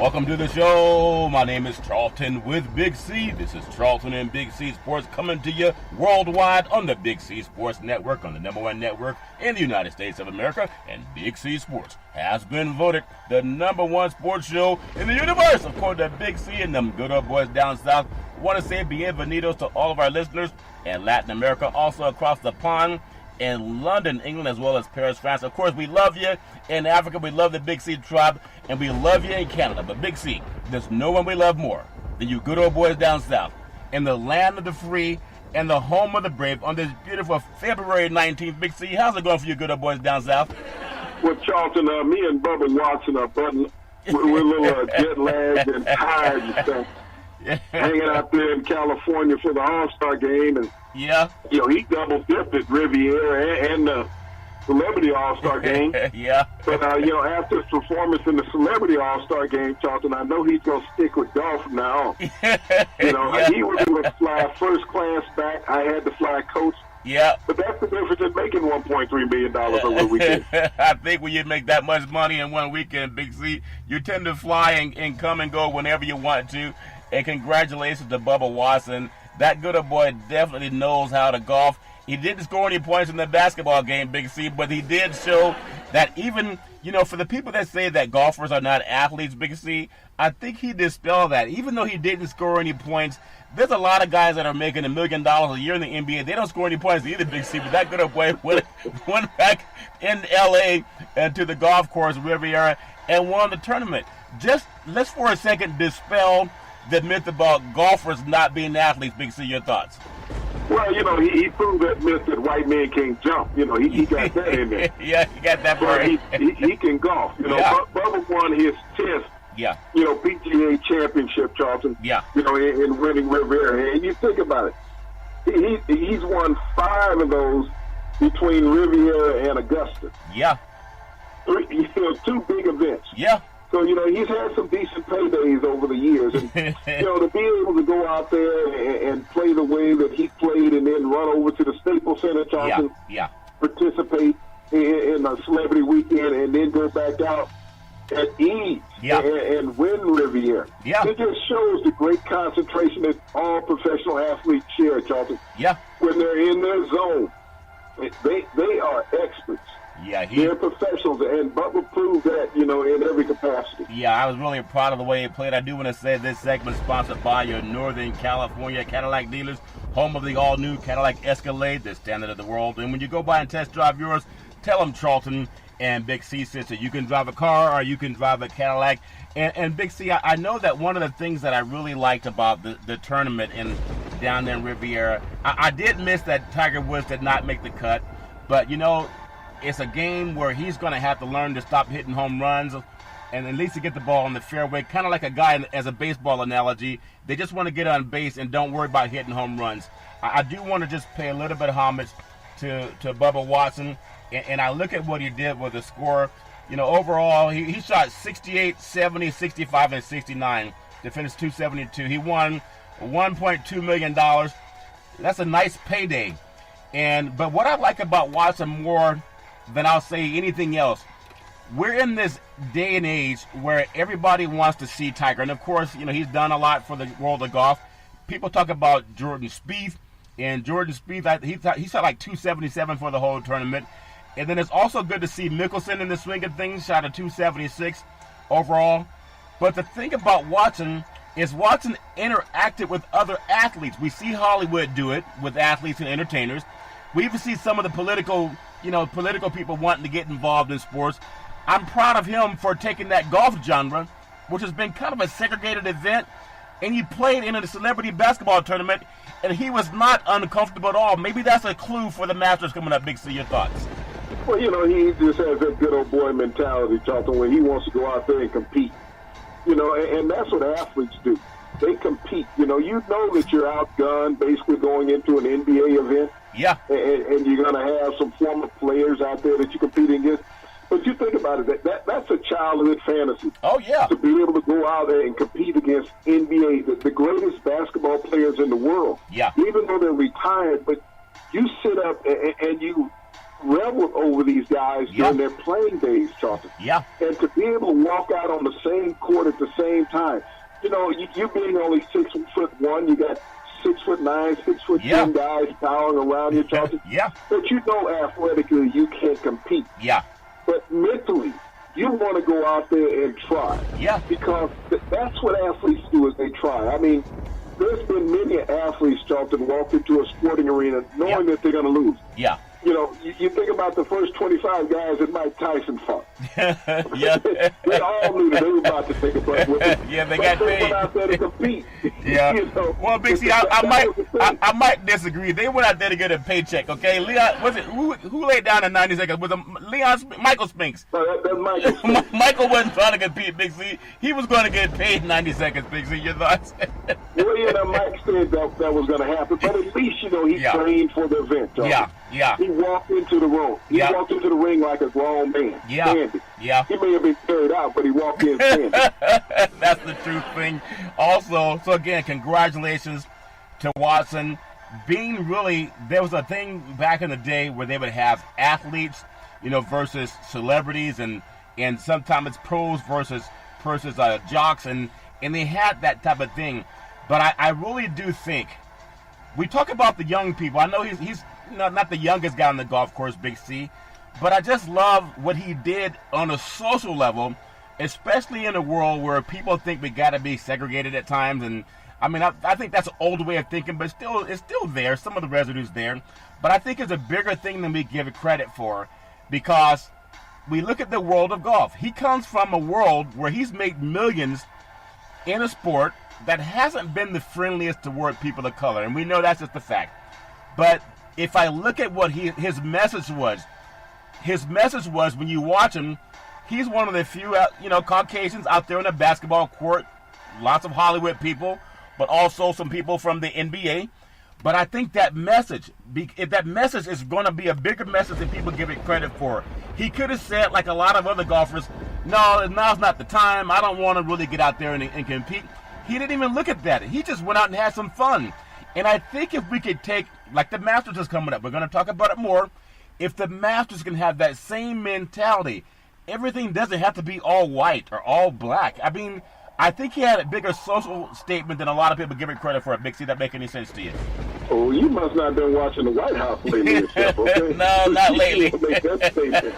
Welcome to the show. My name is Charlton with Big C. This is Charlton and Big C Sports coming to you worldwide on the Big C Sports Network, on the #1 network in the United States of America. And Big C Sports has been voted the #1 sports show in the universe, according to Big C and them good old boys down south. I want to say bienvenidos to all of our listeners in Latin America, also across the pond in London, England, as well as Paris, France. Of course, we love you in Africa. We love the Big C tribe, and we love you in Canada. But Big C, there's no one we love more than you good old boys down south in the land of the free and the home of the brave on this beautiful February 19th. Big C, how's it going for you good old boys down south? Well, Charlton, me and Bubba Watson are we're a little jet lagged and tired and stuff. Hanging out there in California for the All-Star game, and he double-dipped at Riviera and the Celebrity All-Star game. But, after his performance in the Celebrity All-Star game, Charlton, I know he's going to stick with golf from now on. He was able to fly first class back. I had to fly coach. Yeah. But that's the difference in making $1.3 million over a weekend. I think when you make that much money in one weekend, Big C, you tend to fly and come and go whenever you want to. And congratulations to Bubba Watson. That good old boy definitely knows how to golf. He didn't score any points in the basketball game, Big C, but he did show that even, for the people that say that golfers are not athletes, Big C, I think he dispelled that. Even though he didn't score any points, there's a lot of guys that are making $1 million a year in the NBA. They don't score any points either, Big C, but that good old boy went back in L.A. to the golf course, Riviera, and won the tournament. Just let's for a second dispel the myth about golfers not being athletes. Big C, your thoughts? Well, he proved that myth that white men can't jump. He got that in there. Yeah, he got that part. He can golf. Bubba won his 10th, PGA championship, Charlton. Yeah. In winning Riviera. And you think about it. He's won 5 of those between Riviera and Augusta. Yeah. 2 big events. Yeah. So, he's had some decent paydays over the years. And, to be able to go out there and play the way that he played and then run over to the Staples Center, Charlton, participate in a celebrity weekend and then go back out at ease and win Riviera. Yeah. It just shows the great concentration that all professional athletes share, Charlton. Yeah. When they're in their zone, they are experts. Yeah, they're professionals, and Bubba proved that, in every capacity. Yeah, I was really proud of the way he played. I do want to say this segment is sponsored by your Northern California Cadillac dealers, home of the all-new Cadillac Escalade, the standard of the world. And when you go by and test drive yours, tell them Charlton and Big C says that you can drive a car or you can drive a Cadillac. And Big C, I know that one of the things that I really liked about the tournament down there in Riviera, I did miss that Tiger Woods did not make the cut, but, it's a game where he's going to have to learn to stop hitting home runs and at least to get the ball on the fairway, kind of like a guy, as a baseball analogy. They just want to get on base and don't worry about hitting home runs. I do want to just pay a little bit of homage to Bubba Watson, and I look at what he did with the score. Overall, he shot 68, 70, 65, and 69 to finish 272. He won $1.2 million. That's a nice payday. But what I like about Watson more than I'll say anything else, we're in this day and age where everybody wants to see Tiger. And, of course, he's done a lot for the world of golf. People talk about Jordan Spieth. And Jordan Spieth, he shot like 277 for the whole tournament. And then it's also good to see Mickelson in the swing of things, shot a 276 overall. But the thing about Watson is Watson interacted with other athletes. We see Hollywood do it with athletes and entertainers. We even see some of the political people wanting to get involved in sports. I'm proud of him for taking that golf genre, which has been kind of a segregated event, and he played in a celebrity basketball tournament, and he was not uncomfortable at all. Maybe that's a clue for the Masters coming up. Big C, your thoughts? Well, he just has that good old boy mentality, Charlton, when he wants to go out there and compete. And that's what athletes do. They compete. You know that you're outgunned basically going into an NBA event. Yeah. And you're going to have some former players out there that you're competing against. But you think about it, that's a childhood fantasy. Oh, yeah. To be able to go out there and compete against NBA, the greatest basketball players in the world. Yeah. Even though they're retired, but you sit up and you reveled over these guys during their playing days, Charlton. Yeah. And to be able to walk out on the same court at the same time. You know, you being only 6'1", you got 6'9", 6'10" guys towering around you, Charlton. Yeah. But you know athletically you can't compete. Yeah. But mentally, you want to go out there and try. Yeah. Because that's what athletes do, is they try. I mean, there's been many athletes, Charlton, walk into a sporting arena knowing that they're going to lose. Yeah. You know, you think about the first 25 guys that Mike Tyson fought. Yeah. They all knew that they were about to take a butt with him. Yeah, they got paid. They went out there to compete. Yeah. You know, well, Big C, I might disagree. They went out there to get a paycheck, okay? Leon, was it who laid down in 90 seconds? Was it Michael Spinks? That's Michael Spinks. Michael wasn't trying to compete, Big C. He was going to get paid 90 seconds, Big C. Your thoughts? Well, you know, Mike said that was going to happen, but at least, you know, he trained for the event. Yeah. He walked into the room. He walked into the ring like a grown man. Standing. Yeah. He may have been carried out, but he walked in standing. That's the truth thing. Also, so again, congratulations to Watson. There was a thing back in the day where they would have athletes, you know, versus celebrities, and sometimes it's pros versus jocks, and they had that type of thing. But I really do think, we talk about the young people. I know he's not the youngest guy on the golf course, Big C, but I just love what he did on a social level, especially in a world where people think we got to be segregated at times. And I mean, I think that's an old way of thinking, but it's still there. Some of the residues there, but I think it's a bigger thing than we give it credit for, because we look at the world of golf. He comes from a world where he's made millions in a sport that hasn't been the friendliest toward people of color, and we know that's just a fact. But if I look at what his message was when you watch him, he's one of the few, Caucasians out there on the basketball court. Lots of Hollywood people, but also some people from the NBA. But I think that message is going to be a bigger message than people give it credit for. He could have said, like a lot of other golfers, no, now's not the time. I don't want to really get out there and compete. He didn't even look at that. He just went out and had some fun. And I think if we could take, like the Masters is coming up, we're going to talk about it more. If the Masters can have that same mentality, everything doesn't have to be all white or all black. I mean, I think he had a bigger social statement than a lot of people give it credit for. Big C, that make any sense to you? Oh, you must not have been watching the White House lately yourself, okay? No, not lately. Make that statement.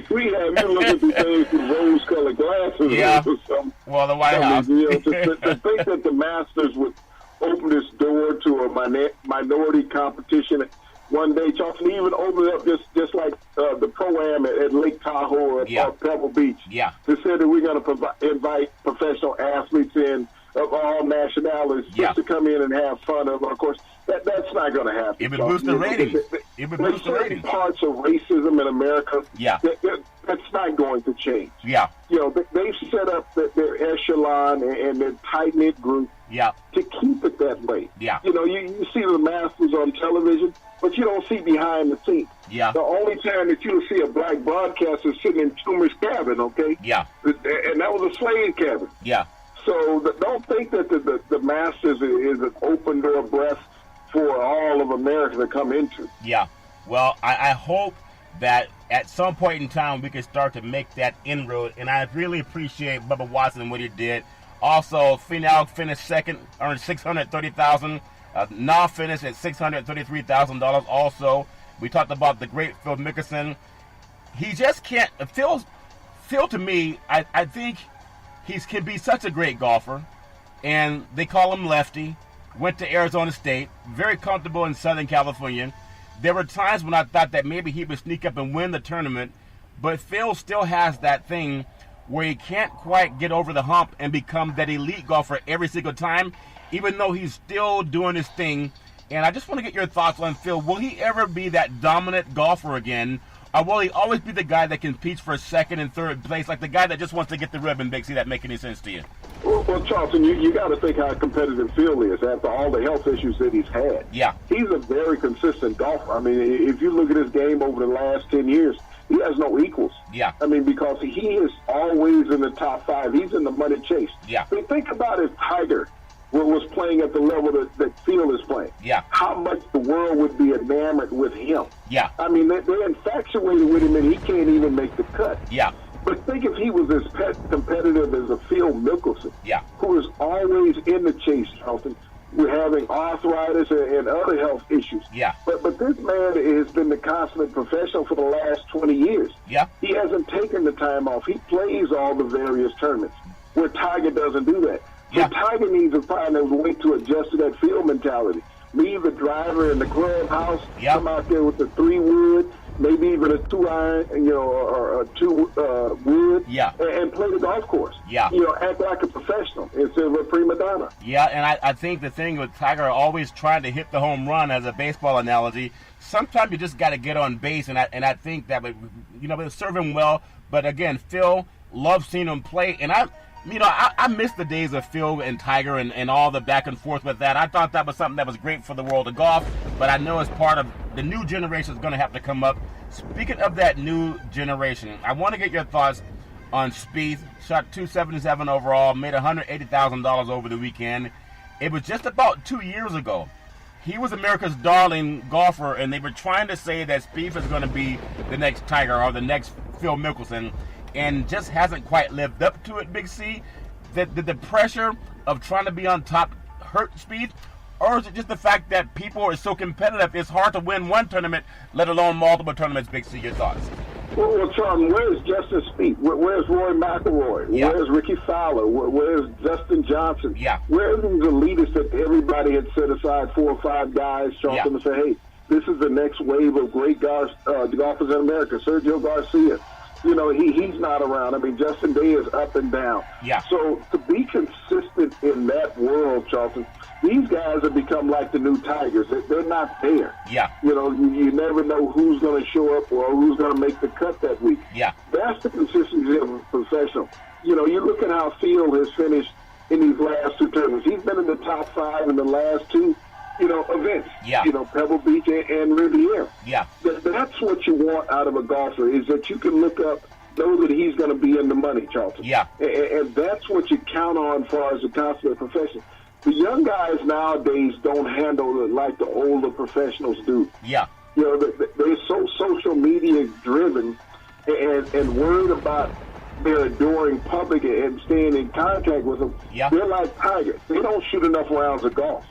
we have you looking through things with rose-colored glasses or something. Well, the White House. You know, to think that the Masters would open this door to a minority competition one day, Charlton, even opened up just like the Pro-Am at Lake Tahoe or Pebble Beach. Yeah. They said that we're going to invite professional athletes in of all nationalities just to come in and have fun. Of course, that's not going to happen. It would boost the ratings. It would boost the ratings. Parts of racism in America. Yeah. That's not going to change. Yeah. You know, they've set up their echelon and their tight-knit group to keep it that way. Yeah. You know, you see the Masters on television, but you don't see behind the scenes. Yeah. The only time that you'll see a black broadcaster sitting in Toomer's cabin, okay? Yeah. And that was a slave cabin. Yeah. So don't think that the Masters is an open door breath for all of America to come into. Yeah. Well, I hope that at some point in time we can start to make that inroad, and I really appreciate Bubba Watson and what he did. Also, Finau finished second, earned $630,000. Na finished at $633,000. Also, we talked about the great Phil Mickelson. He just can't. Phil to me, I think he can be such a great golfer, and they call him Lefty. Went to Arizona State, very comfortable in Southern California. There were times when I thought that maybe he would sneak up and win the tournament, but Phil still has that thing where he can't quite get over the hump and become that elite golfer every single time, even though he's still doing his thing. And I just want to get your thoughts on Phil. Will he ever be that dominant golfer again, or will he always be the guy that competes for second and third place, like the guy that just wants to get the ribbon? Big C, that make any sense to you? Well, Charlton, you got to think how competitive Phil is after all the health issues that he's had. Yeah. He's a very consistent golfer. I mean, if you look at his game over the last 10 years, he has no equals. Yeah. I mean, because he is always in the top five. He's in the money chase. Yeah. But think about if Tiger was playing at the level that Phil is playing, how much the world would be enamored with him. Yeah. I mean, they're infatuated with him, and he can't even make the cut. Yeah. But think if he was as competitive as a Phil Mickelson, who is always in the chase, Charlton, with having arthritis and other health issues. Yeah. But this man has been the consummate professional for the last 20 years. Yeah. He hasn't taken the time off. He plays all the various tournaments, where Tiger doesn't do that. Yeah. So Tiger needs to find a way to adjust to that field mentality. Leave the driver in the clubhouse, come out there with the 3-wood, maybe even a 2-iron, or a 2-wood, and play the golf course. Yeah. Act like a professional instead of a prima donna. Yeah, and I think the thing with Tiger always trying to hit the home run, as a baseball analogy, sometimes you just got to get on base, and I think that would, would serve him well. But again, Phil, loves seeing him play, and I miss the days of Phil and Tiger and all the back and forth with that. I thought that was something that was great for the world of golf, but I know as part of the new generation is going to have to come up. Speaking of that new generation, I want to get your thoughts on Spieth. Shot 277 overall, made $180,000 over the weekend. It was just about 2 years ago. He was America's darling golfer, and they were trying to say that Spieth is going to be the next Tiger or the next Phil Mickelson, and just hasn't quite lived up to it, Big C. Did the pressure of trying to be on top hurt Spieth? Or is it just the fact that people are so competitive, it's hard to win one tournament, let alone multiple tournaments, Big C? Your thoughts? Well, Charlton, where's Justin Spieth? Where's Rory McIlroy? Where's Ricky Fowler? Where's Dustin Johnson? Where's these elitists that everybody had set aside 4 or 5 guys, Charlton, to say, hey, this is the next wave of great golfers in America. Sergio Garcia. He's not around. I mean, Justin Day is up and down. So to be consistent in that world, Charlton, these guys have become like the new Tigers. They're not there. You never know who's going to show up or who's going to make the cut that week. That's the consistency of a professional. You look at how Phil has finished in these last 2 tournaments. He's been in the top 5 in the last 2 events. Pebble Beach and Riviera. That's what you want out of a golfer, is that you can look up, know that he's going to be in the money, Charlton. And that's what you count on as far as a consummate professional. The young guys nowadays don't handle it like the older professionals do. They're so social media driven and worried about their adoring public and staying in contact with them. They're like Tiger. They don't shoot enough rounds of golf.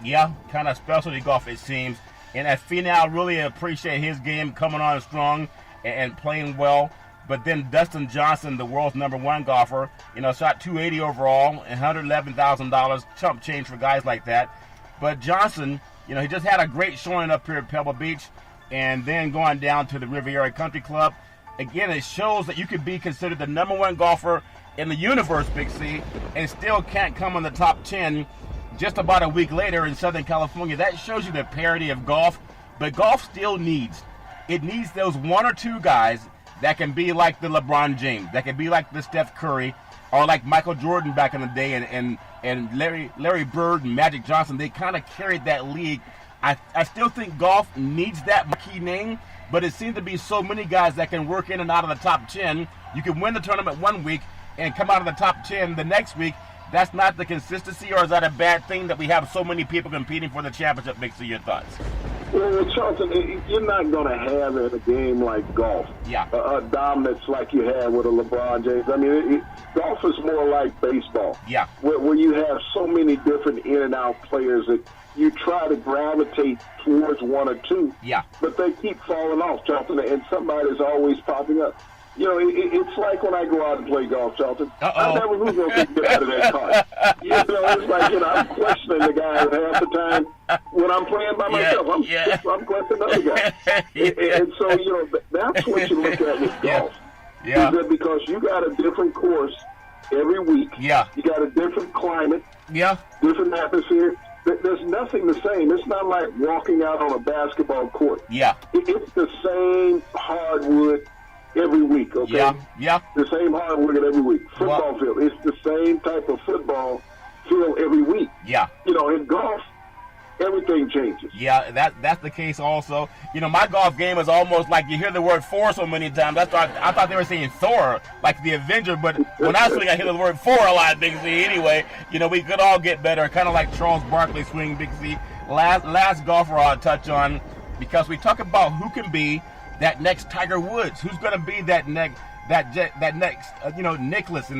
Kind of specialty golf, it seems. And at Finau, really appreciate his game coming on strong and playing well. But then Dustin Johnson, the world's #1 golfer, shot 280 overall and $111,000, chump change for guys like that. But Johnson, he just had a great showing up here at Pebble Beach, and then going down to the Riviera Country Club. Again, it shows that you could be considered the #1 golfer in the universe, Big C, and still can't come on the top 10 just about a week later in Southern California. That shows you the parity of golf. But golf still needs those 1 or 2 guys that can be like the LeBron James, that can be like the Steph Curry, or like Michael Jordan back in the day, and Larry Bird and Magic Johnson. They kind of carried that league. I still think golf needs that key name, but it seems to be so many guys that can work in and out of the top 10. You can win the tournament one week and come out of the top 10 the next week. That's not the consistency, or is that a bad thing that we have so many people competing for the championship? Big C, your thoughts? Well, Charlton, you're not going to have in a game like golf a dominance like you have with a LeBron James. I mean, golf is more like baseball, where you have so many different in-and-out players that you try to gravitate towards 1 or 2, but they keep falling off, Charlton, and somebody's always popping up. It's like when I go out and play golf, Charlton. I never who's going to get out of that cart. It's like, I'm questioning the guy half the time when I'm playing by myself. I'm questioning other guys. And so, that's what you look at with golf. Is that because you got a different course every week. You got a different climate. Different atmosphere. There's nothing the same. It's not like walking out on a basketball court. It's the same hardwood every week, okay? The same hardwood every week. Football field. It's the same type of football field every week. In golf, everything changes. Yeah, that's the case also. You know, my golf game is almost like you hear the word Thor so many times. I thought they were saying Thor, like the Avenger, but when I swing, I hear the word Thor a lot, Big C. Anyway, you know, we could all get better, kind of like Charles Barkley swing, Big C. Last golfer I'll touch on, because we talk about who can be that next Tiger Woods, who's going to be that next, Nicklaus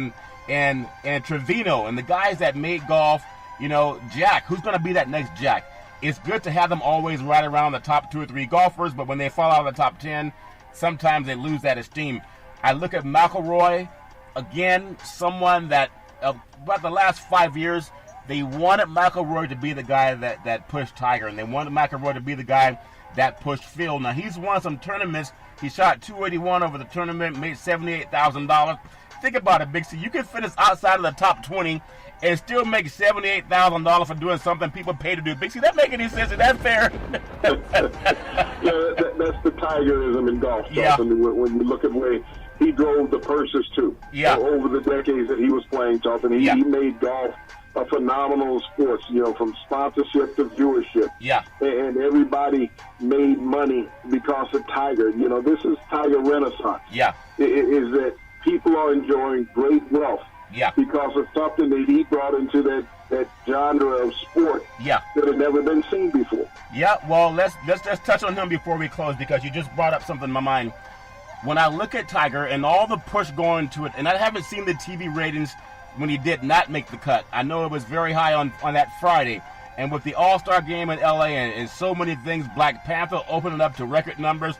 and Trevino and the guys that made golf. You know, Jack, who's going to be that next Jack? It's good to have them always right around the top 2 or 3 golfers, but when they fall out of the top 10, sometimes they lose that esteem. I look at McIlroy, again, someone that about the last 5 years, they wanted McIlroy to be the guy that pushed Tiger, and they wanted McIlroy to be the guy that pushed Phil. Now, he's won some tournaments. He shot .281 over the tournament, made $78,000. Think about it, Big C. You can finish outside of the top 20 and still make $78,000 for doing something people pay to do. Big C, that make any sense? Is that fair? Yeah, that's the Tigerism in golf. Yeah. When you look at where he drove the purses to over the decades that he was playing, Charlton, he made golf a phenomenal sport, you know, from sponsorship to viewership. Yeah. And everybody made money because of Tiger. You know, this is Tiger Renaissance. Yeah. Is that people are enjoying great wealth. Yeah. Because of something that he brought into that genre of sport that had never been seen before. Yeah, well, let's just touch on him before we close, because you just brought up something in my mind. When I look at Tiger and all the push going to it, and I haven't seen the TV ratings when he did not make the cut. I know it was very high on that Friday. And with the All-Star game in L.A. and so many things, Black Panther opening up to record numbers,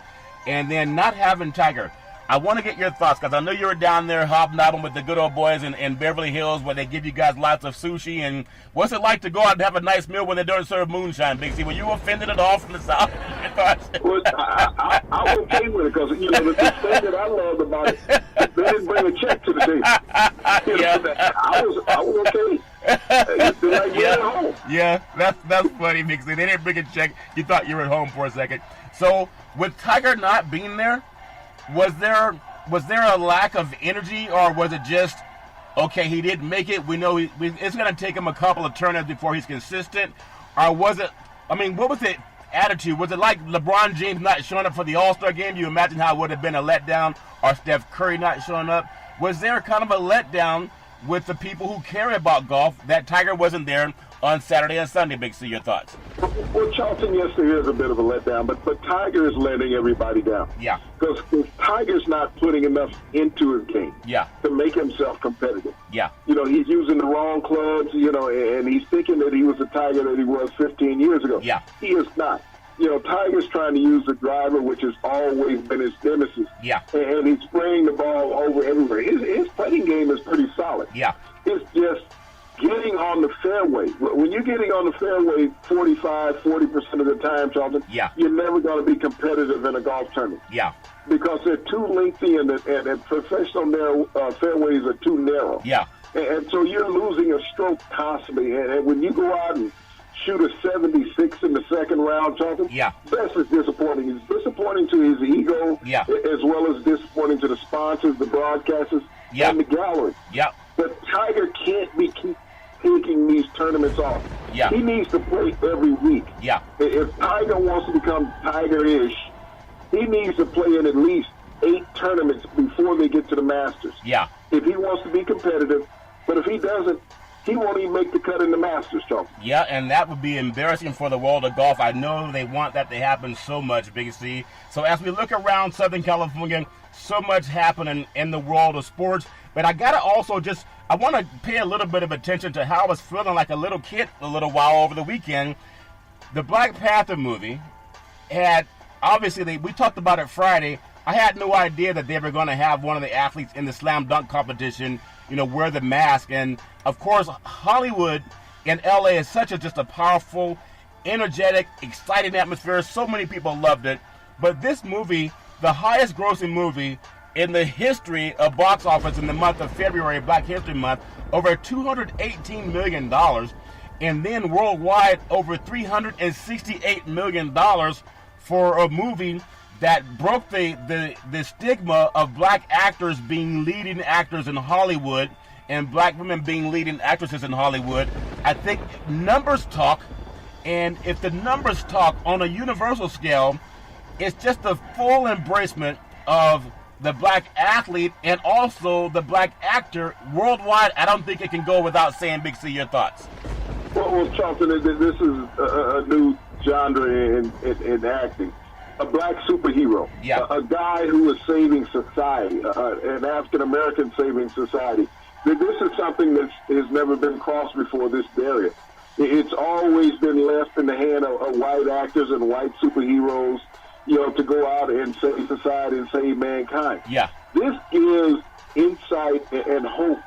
and then not having Tiger. I want to get your thoughts, because I know you were down there hobnobbing with the good old boys in Beverly Hills, where they give you guys lots of sushi. And what's it like to go out and have a nice meal when they don't serve moonshine, Big C? Were you offended at all from the South? Well, I'm okay with it, because, you know, the thing that I loved about it, they didn't bring a check to the table. I was okay. At home. Yeah, that's funny, Big C. They didn't bring a check. You thought you were at home for a second. So, with Tiger not being there, was there a lack of energy, or was it just, okay, he didn't make it, we know it's going to take him a couple of tournaments before he's consistent? Or was it, I mean, what was the attitude? Was it like LeBron James not showing up for the All-Star game? You imagine how it would have been a letdown, or Steph Curry not showing up? Was there kind of a letdown with the people who care about golf that Tiger wasn't there on Saturday and Sunday? Big C, your thoughts? Well, Charlton, yes, there is a bit of a letdown, but Tiger is letting everybody down. Yeah. Because Tiger's not putting enough into his game to make himself competitive. Yeah. You know, he's using the wrong clubs, you know, and he's thinking that he was the Tiger that he was 15 years ago. Yeah. He is not. You know, Tiger's trying to use the driver, which has always been his nemesis. Yeah. And he's spraying the ball over everywhere. His putting game is pretty solid. Yeah. It's just getting on the fairway. When you're getting on the fairway 40% of the time, Charlton, you're never going to be competitive in a golf tournament. Yeah. Because they're too lengthy and professional fairways are too narrow. Yeah. And so you're losing a stroke constantly. And when you go out and shoot a 76 in the second round, Charlton, that's just disappointing. It's disappointing to his ego, as well as disappointing to the sponsors, the broadcasters, and the gallery. Yeah. But Tiger can't be taking these tournaments off. Yeah. He needs to play every week. Yeah. If Tiger wants to become Tiger-ish, he needs to play in at least 8 tournaments before they get to the Masters. Yeah. If he wants to be competitive, but if he doesn't, he won't even make the cut in the Masters, Charles. Yeah, and that would be embarrassing for the world of golf. I know they want that to happen so much, Big C. So as we look around Southern California, so much happening in the world of sports. But I got to also I want to pay a little bit of attention to how I was feeling like a little kid a little while over the weekend. The Black Panther movie had, obviously, we talked about it Friday. I had no idea that they were going to have one of the athletes in the slam dunk competition, you know, wear the mask. And, of course, Hollywood in L.A. is just a powerful, energetic, exciting atmosphere. So many people loved it. But this movie, the highest grossing movie in the history of box office in the month of February, Black History Month, over $218 million. And then worldwide, over $368 million for a movie that broke the stigma of black actors being leading actors in Hollywood and black women being leading actresses in Hollywood. I think numbers talk, And if the numbers talk on a universal scale, it's just the full embracement of the black athlete and also the black actor worldwide. I don't think it can go without saying, Big C, your thoughts. Well, Charlton, this is a new genre in acting. A black superhero. Yeah. A guy who is saving society, an African-American saving society. This is something that has never been crossed before, this barrier. It's always been left in the hand of white actors and white superheroes, to go out and save society and save mankind. Yeah. This gives insight and hope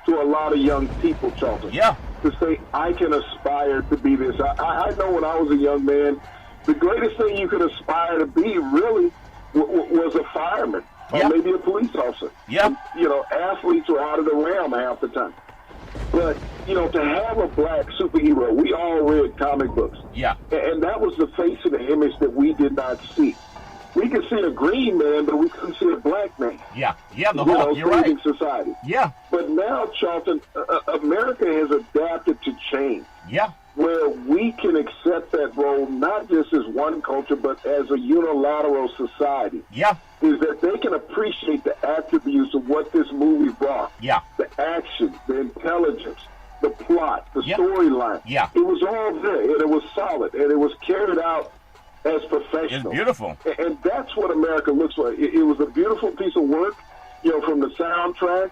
to a lot of young people, Charlton. Yeah. To say, I can aspire to be this. I know when I was a young man, the greatest thing you could aspire to be really was a fireman or maybe a police officer. Yeah. Athletes were out of the realm half the time. But, to have a black superhero, we all read comic books. Yeah. And that was the face of the image that we did not see. We could see a green man, but we couldn't see a black man. Yeah. Yeah, the whole, you're right. Society. Yeah. But now, Charlton, America has adapted to change. Yeah. Where we can accept that role not just as one culture, but as a unilateral society. Yeah. Is that they can appreciate the attributes of what this movie brought. Yeah. The action, the intelligence, the plot, the Yeah. storyline. Yeah. It was all there, and it was solid, and it was carried out as professional. It's beautiful. And that's what America looks like. It was a beautiful piece of work, from the soundtrack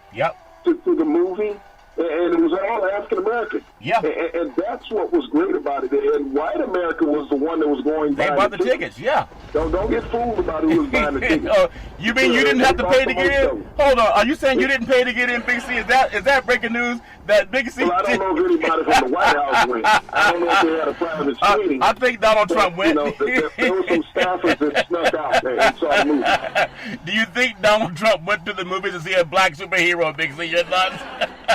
to the movie. And it was all African-American. Yeah. And that's what was great about it. And white America was the one that was going They bought the tickets, yeah. Don't get fooled about who was buying the tickets. You mean you didn't have to pay to get in? Hold on. Are you saying you didn't pay to get in, Big C? Is that breaking news? That Big C? Well, I don't know if anybody from the White House went. I don't know if they had a private screening. I think Donald Trump went. There were some staffers that snuck out there and saw the movie. Do you think Donald Trump went to the movies to see a black superhero, Big C? Your thoughts?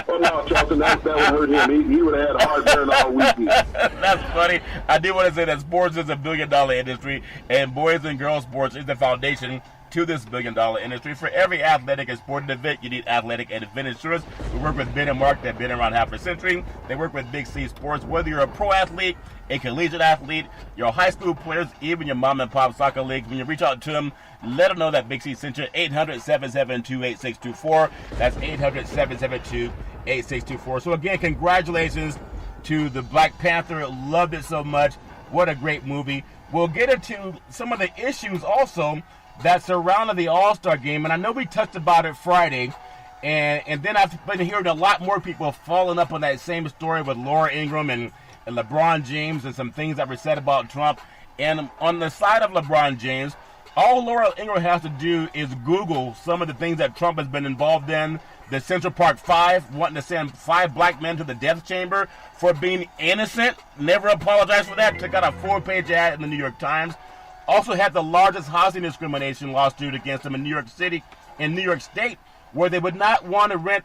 Oh, no, Charlton, that would hurt him. He would have had heartburn all weekend. That's funny. I do want to say that sports is a billion-dollar industry, and boys and girls sports is the foundation to this billion-dollar industry. For every athletic and sporting event, you need athletic and event insurance. We work with Ben and Mark that have been around half a century. They work with Big C Sports. Whether you're a pro athlete, a collegiate athlete, your high school players, even your mom and pop soccer league, when you reach out to them, let them know that Big C sent you. 800-772-8624. That's 800-772-8624. So again, congratulations to the Black Panther. Loved it so much. What a great movie. We'll get into some of the issues also that surrounded the All-Star game. And I know we touched about it Friday. And then I've been hearing a lot more people following up on that same story with Laura Ingraham and LeBron James and some things that were said about Trump. And on the side of LeBron James, all Laura Ingraham has to do is Google some of the things that Trump has been involved in. The Central Park Five, wanting to send 5 black men to the death chamber for being innocent. Never apologized for that. Took out a 4-page ad in the New York Times. Also had the largest housing discrimination lawsuit against him in New York City, in New York State, where they would not want to rent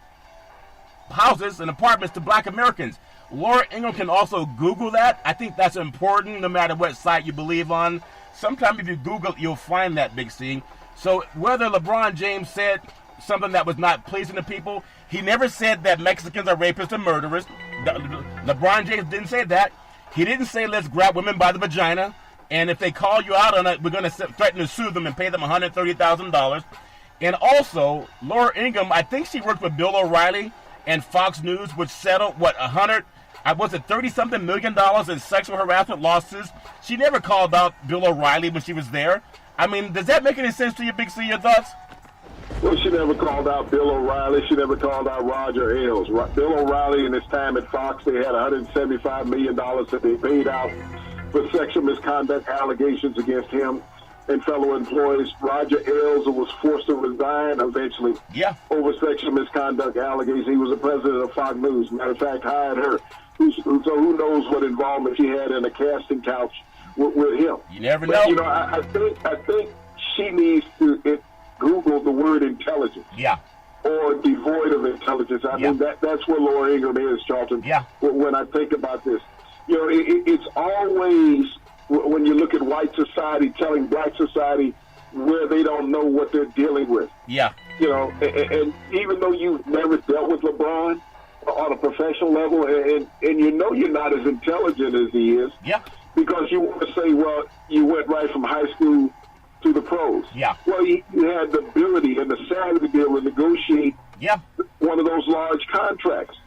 houses and apartments to black Americans. Laura Ingraham can also Google that. I think that's important no matter what site you believe on. Sometimes if you Google it, you'll find that, Big C. So whether LeBron James said something that was not pleasing to people, he never said that Mexicans are rapists and murderers. LeBron James didn't say that. He didn't say let's grab women by the vagina, and if they call you out on it, we're going to threaten to sue them and pay them $130,000. And also, Laura Ingraham, I think she worked with Bill O'Reilly and Fox News, which settled, $30-something million in sexual harassment lawsuits. She never called out Bill O'Reilly when she was there. I mean, does that make any sense to you, Big C? Your thoughts? Well, she never called out Bill O'Reilly. She never called out Roger Ailes. Bill O'Reilly, in his time at Fox, they had $175 million that they paid out for sexual misconduct allegations against him and fellow employees. Roger Ailes was forced to resign eventually over sexual misconduct allegations. He was the president of Fox News. Matter of fact, hired her. So who knows what involvement she had in a casting couch with him. You never know. But, I think she needs to Google the word intelligence. Yeah. Or devoid of intelligence. I mean, that's where Laura Ingraham is, Charlton. Yeah. When I think about this. It's always, when you look at white society, telling black society where they don't know what they're dealing with. Yeah. And even though you've never dealt with LeBron, on a professional level, and you know you're not as intelligent as he is. Yeah. Because you want to say, well, you went right from high school to the pros. Yeah. Well, you had the ability and the savvy to be able to negotiate one of those large contracts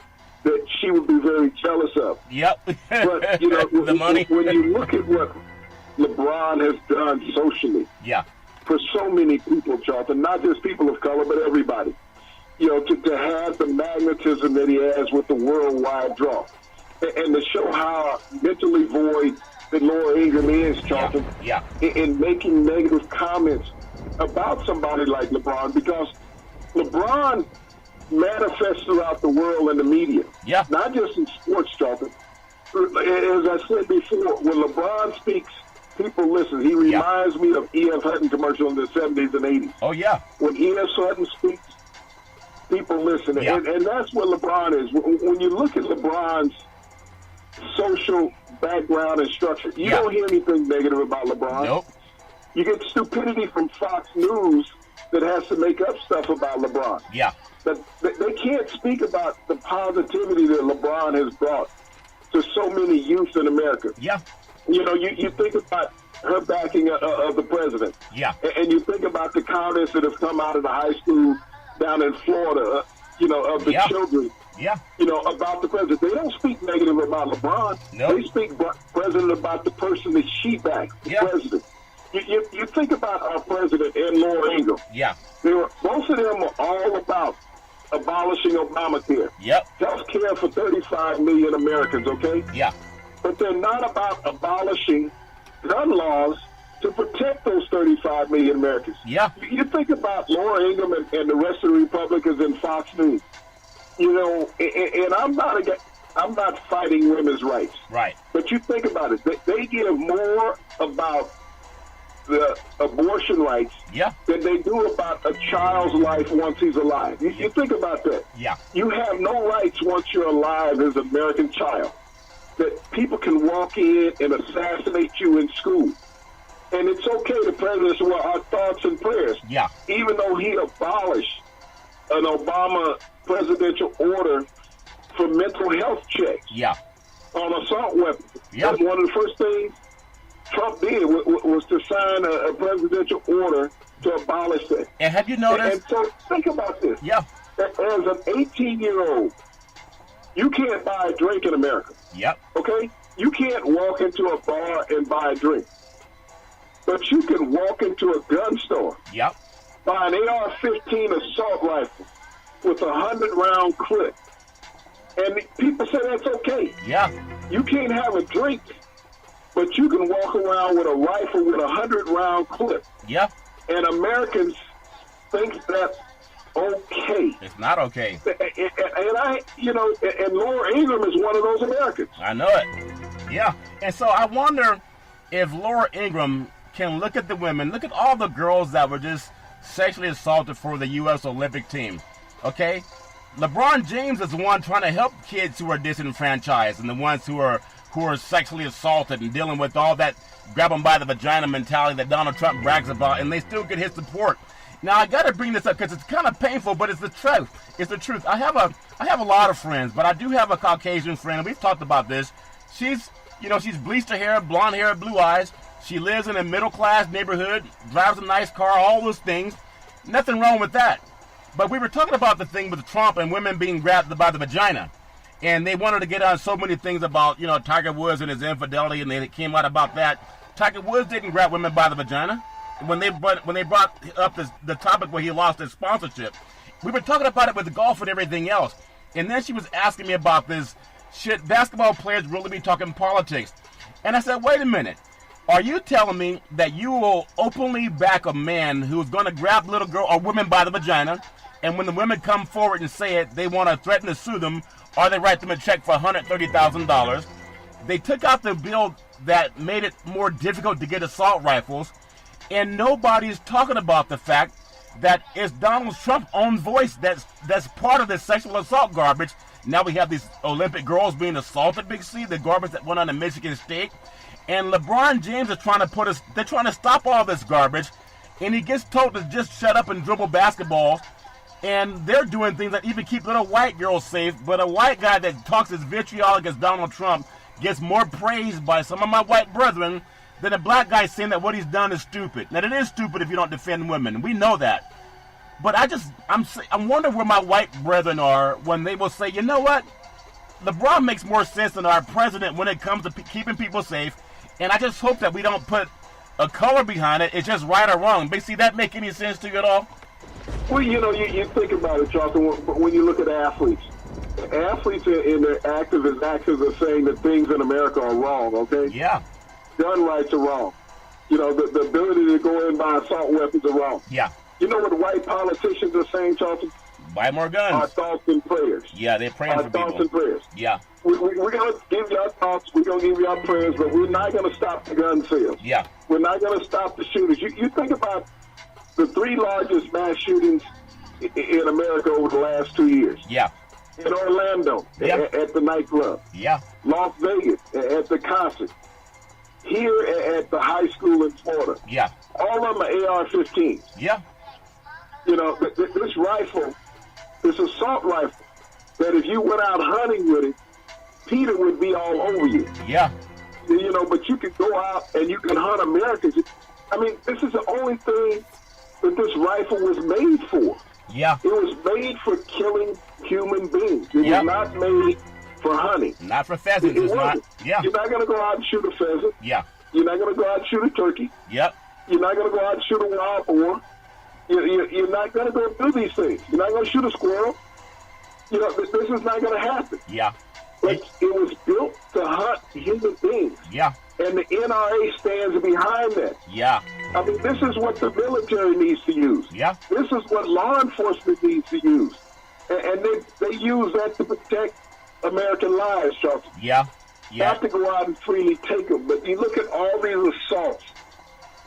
that she would be very jealous of. Yep. But, you know, the money. when you look at what LeBron has done socially for so many people, Charlton, not just people of color, but everybody, you know, to have the magnetism that he has with the worldwide draw, and to show how mentally void that Laura Ingraham is, Charlton, in making negative comments about somebody like LeBron, because LeBron manifests throughout the world in the media, not just in sports, Charlton. As I said before, when LeBron speaks, people listen. He reminds me of E.F. Hutton commercial in the 70s and 80s. Oh, yeah. When E.F. Hutton speaks, people listen. And that's what LeBron is. When you look at LeBron's social background and structure, you don't hear anything negative about LeBron. Nope. You get stupidity from Fox News that has to make up stuff about LeBron. Yeah. But they can't speak about the positivity that LeBron has brought to so many youth in America. Yeah. You know, you think about her backing of the president. Yeah. And you think about the comments that have come out of the high school down in Florida, you know, of the children. Yeah. You know, about the president. They don't speak negative about LeBron. Nope. They speak president about the person that she backed, the president. You think about our president and Laura Ingraham. Yeah. Both of them are all about abolishing Obamacare. Yep. Health care for 35 million Americans, okay? Yeah. But they're not about abolishing gun laws to protect those 35 million Americans. Yeah. You think about Laura Ingraham and the rest of the Republicans in Fox News. You know, and I'm not fighting women's rights. Right. But you think about it. They give more about the abortion rights than they do about a child's life once he's alive. You think about that. Yeah. You have no rights once you're alive as an American child. That people can walk in and assassinate you in school. And it's okay, the president said, well, our thoughts and prayers. Yeah. Even though he abolished an Obama presidential order for mental health checks on assault weapons. Yeah. One of the first things Trump did was to sign a presidential order to abolish that. And have you noticed? And so think about this. Yeah. As an 18-year-old, you can't buy a drink in America. Yep. Okay? You can't walk into a bar and buy a drink. But you can walk into a gun store. Yep. Buy an AR-15 assault rifle with a 100-round clip. And people say that's okay. Yeah. You can't have a drink, but you can walk around with a rifle with a 100-round clip. Yeah. And Americans think that's okay. It's not okay. And Laura Ingraham is one of those Americans. I know it. Yeah. And so I wonder if Laura Ingraham can look at the women, look at all the girls that were just sexually assaulted for the U.S. Olympic team. Okay? LeBron James is the one trying to help kids who are disenfranchised and the ones who are sexually assaulted and dealing with all that grab them by the vagina mentality that Donald Trump brags about, and they still get his support. Now, I got to bring this up because it's kind of painful, but it's the truth. It's the truth. I have a lot of friends, but I do have a Caucasian friend, and we've talked about this. She's bleached her hair, blonde hair, blue eyes. She lives in a middle-class neighborhood, drives a nice car, all those things. Nothing wrong with that. But we were talking about the thing with Trump and women being grabbed by the vagina. And they wanted to get on so many things about, Tiger Woods and his infidelity, and they came out about that. Tiger Woods didn't grab women by the vagina. When they brought up the topic where he lost his sponsorship, we were talking about it with golf and everything else. And then she was asking me about this. Should basketball players really be talking politics? And I said, wait a minute. Are you telling me that you will openly back a man who's going to grab little girl or women by the vagina, and when the women come forward and say it, they want to threaten to sue them, or they write them a check for $130,000? They took out the bill that made it more difficult to get assault rifles, and nobody's talking about the fact that it's Donald Trump's own voice that's part of this sexual assault garbage. Now we have these Olympic girls being assaulted, Big C, the garbage that went on in Michigan State. And LeBron James is they're trying to stop all this garbage, and he gets told to just shut up and dribble basketballs. And they're doing things that even keep little white girls safe, but a white guy that talks his vitriol against Donald Trump gets more praise by some of my white brethren than a black guy saying that what he's done is stupid. Now, it is stupid if you don't defend women. We know that. But I'm wondering where my white brethren are when they will say, you know what? LeBron makes more sense than our president when it comes to keeping people safe. And I just hope that we don't put a color behind it. It's just right or wrong. But see, that make any sense to you at all? Well, you think about it, Charlton, when you look at athletes. Athletes in their activist actions are saying that things in America are wrong, okay? Yeah. Gun rights are wrong. The ability to go in and buy assault weapons are wrong. Yeah. You know what white politicians are saying, Charlton? Buy more guns. Our thoughts and prayers. Yeah, they're praying for people. Our thoughts and prayers. Yeah. We're going to give you our thoughts. We're going to give you our prayers, but we're not going to stop the gun sales. Yeah. We're not going to stop the shooters. You think about the 3 largest mass shootings in America over the last 2 years. Yeah. In Orlando, at the nightclub. Yeah. Las Vegas, at the concert. Here at the high school in Florida. Yeah. All of them are AR-15s. Yeah. This rifle, this assault rifle, that if you went out hunting with it, Peter would be all over you. Yeah. But you can go out and you can hunt Americans. I mean, this is the only thing that this rifle was made for. Yeah. It was made for killing human beings. It was not made for hunting. Not for pheasants. It wasn't. Yeah. You're not going to go out and shoot a pheasant. Yeah. You're not going to go out and shoot a turkey. Yep. You're not going to go out and shoot a wild boar. You're not going to go do these things. You're not going to shoot a squirrel. This is not going to happen. Yeah. But it was built to hunt human beings. Yeah. And the NRA stands behind that. Yeah. I mean, this is what the military needs to use. Yeah. This is what law enforcement needs to use. And they use that to protect American lives, Charles. Yeah. Yeah. Not to go out and freely take them. But you look at all these assaults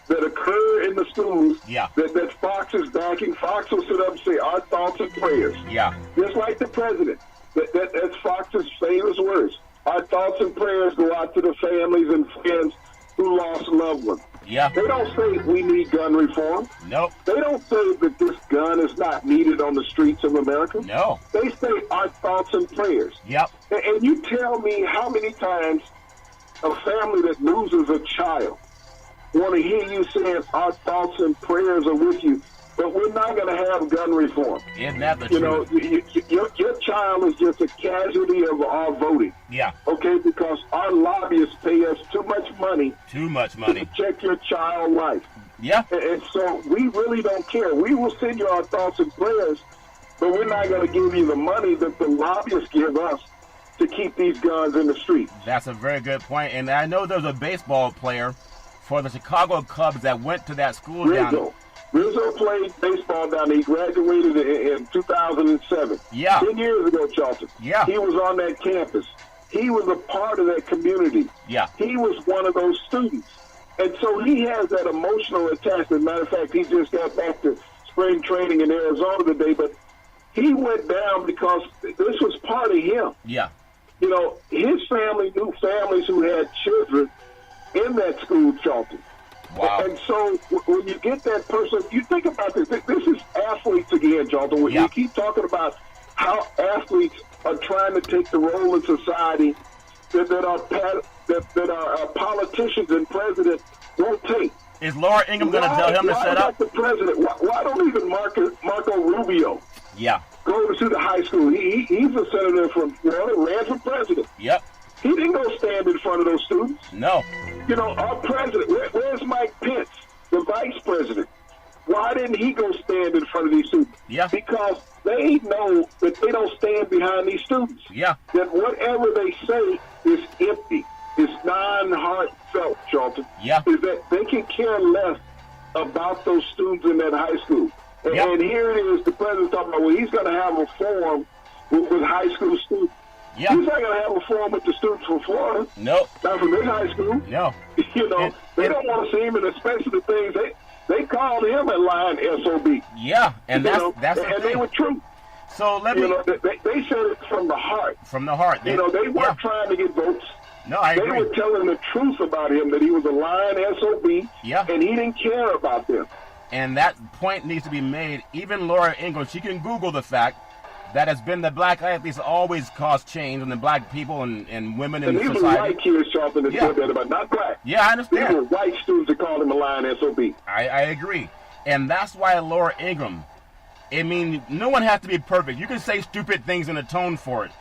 that occur in the schools that Fox is backing. Fox will sit up and say, our thoughts and prayers. Yeah. Just like the president. That's Fox's famous words. Our thoughts and prayers go out to the families and friends who lost loved ones. Yeah. They don't say we need gun reform. Nope. They don't say that this gun is not needed on the streets of America. No. They say our thoughts and prayers. Yep. And you tell me how many times a family that loses a child want to hear you saying our thoughts and prayers are with you, but we're not going to have gun reform. Isn't that the truth? Your child is just a casualty of our voting. Yeah. Okay, because our lobbyists pay us too much money. Too much money. To protect your child's life. Yeah. And so we really don't care. We will send you our thoughts and prayers, but we're not going to give you the money that the lobbyists give us to keep these guns in the street. That's a very good point. And I know there's a baseball player for the Chicago Cubs that went to that school down. Rizzo played baseball down there. He graduated in 2007. Yeah. 10 years ago, Charlton. Yeah. He was on that campus. He was a part of that community. Yeah. He was one of those students. And so he has that emotional attachment. Matter of fact, he just got back to spring training in Arizona today, but he went down because this was part of him. Yeah. His family knew families who had children in that school, Charlton. Wow. And so when you get that person, you think about this. This is athletes again, Charlton. When you keep talking about how athletes are trying to take the role in society that our politicians and president won't take. Is Laura Ingraham going to tell him to shut up? The president? Why don't even Marco Rubio go to the high school? He's a senator from Florida, ran for president. Yep. He didn't go stand in front of those students. No. Our president, where's Mike Pence, the vice president? Why didn't he go stand in front of these students? Yeah. Because they know that they don't stand behind these students. Yeah. That whatever they say is empty. It's non-heartfelt, Charlton. Yeah. Is that they can care less about those students in that high school. And here it is, the president's talking about, well, he's going to have a forum with high school students. Yeah. He's not going to have a forum with the students from Florida. No. Not from this high school. No. They don't want to see him, and especially the things they called him a lying SOB. Yeah, and that's and they were true. So let me. They said it from the heart. From the heart. They weren't trying to get votes. No, I agree. They were telling the truth about him, that he was a lying SOB. Yeah. And he didn't care about them. And that point needs to be made. Even Laura Ingraham, she can Google the fact that has been the black athletes always caused change in the black people and women in society. And these were white kids, Charlton, that said that about, not black. Yeah, I understand. These were white students that called him a lying SOB. I agree. And that's why Laura Ingraham, I mean, no one has to be perfect. You can say stupid things and atone for it.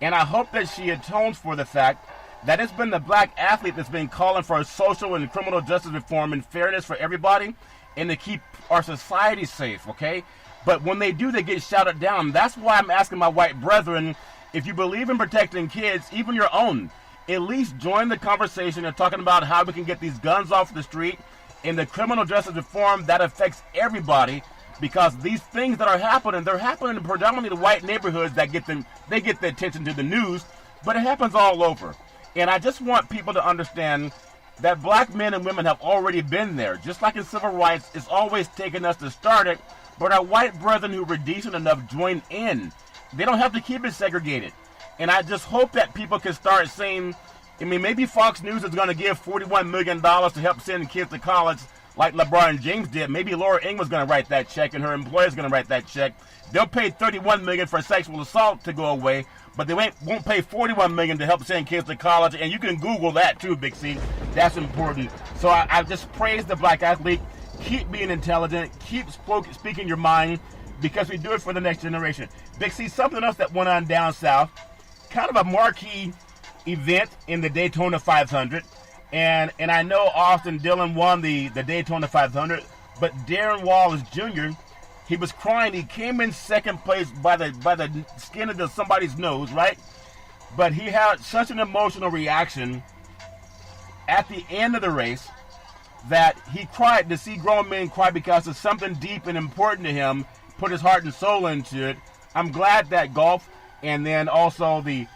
And I hope that she atones for the fact that it's been the black athlete that's been calling for social and criminal justice reform and fairness for everybody and to keep our society safe, okay? But when they do, they get shouted down. That's why I'm asking my white brethren, if you believe in protecting kids, even your own, at least join the conversation and talking about how we can get these guns off the street and the criminal justice reform that affects everybody, because these things that are happening, they're happening in predominantly the white neighborhoods that get the attention to the news, but it happens all over. And I just want people to understand that black men and women have already been there. Just like in civil rights, it's always taken us to start it, but our white brethren who were decent enough join in. They don't have to keep it segregated. And I just hope that people can start saying, I mean, maybe Fox News is going to give $41 million to help send kids to college like LeBron James did. Maybe Laura Ingram's going to write that check and her employer's going to write that check. They'll pay $31 million for sexual assault to go away, but they won't pay $41 million to help send kids to college. And you can Google that too, Big C. That's important. So I just praise the black athlete. Keep being intelligent. Keep speaking your mind, because we do it for the next generation. Big C, something else that went on down south, kind of a marquee event in the Daytona 500. And I know Austin Dillon won the Daytona 500, but Darren Wallace Jr., he was crying. He came in second place by the skin of somebody's nose, right? But he had such an emotional reaction at the end of the race that he cried. To see grown men cry because of something deep and important to him, put his heart and soul into it. I'm glad that golf and then also the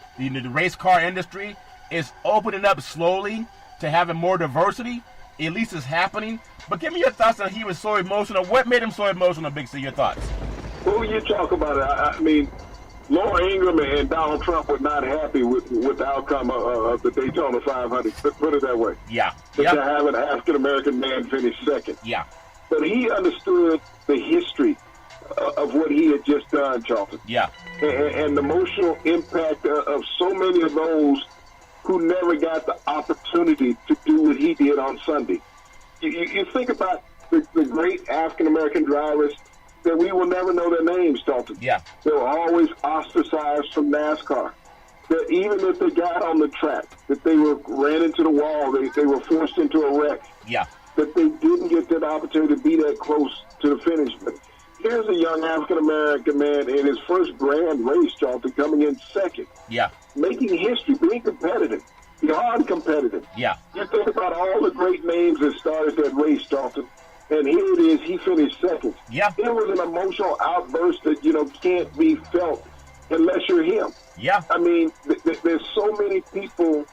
race car industry is opening up slowly to having more diversity. At least it's happening. But give me your thoughts on he was so emotional. What made him so emotional, Big C? Your thoughts? Well, you talk about it. I mean, Laura Ingraham and Donald Trump were not happy with the outcome of the Daytona 500. Put it that way. Yeah. To have an African-American man finish second. Yeah. But he understood the history of what he had just done, Charlton. Yeah. And the emotional impact of so many of those who never got the opportunity to do what he did on Sunday. You think about the great African-American drivers that we will never know their names, Dalton. Yeah. They were always ostracized from NASCAR. That even if they got on the track, that they ran into the wall, they were forced into a wreck. Yeah. That they didn't get that opportunity to be that close to the finish. But here's a young African-American man in his first grand race, Dalton, coming in second. Yeah. Making history, being competitive, beyond competitive. Yeah. You think about all the great names that started that race, Dalton. And here it is, he finished second. Yeah. It was an emotional outburst that, can't be felt unless you're him. Yeah. I mean, there's so many people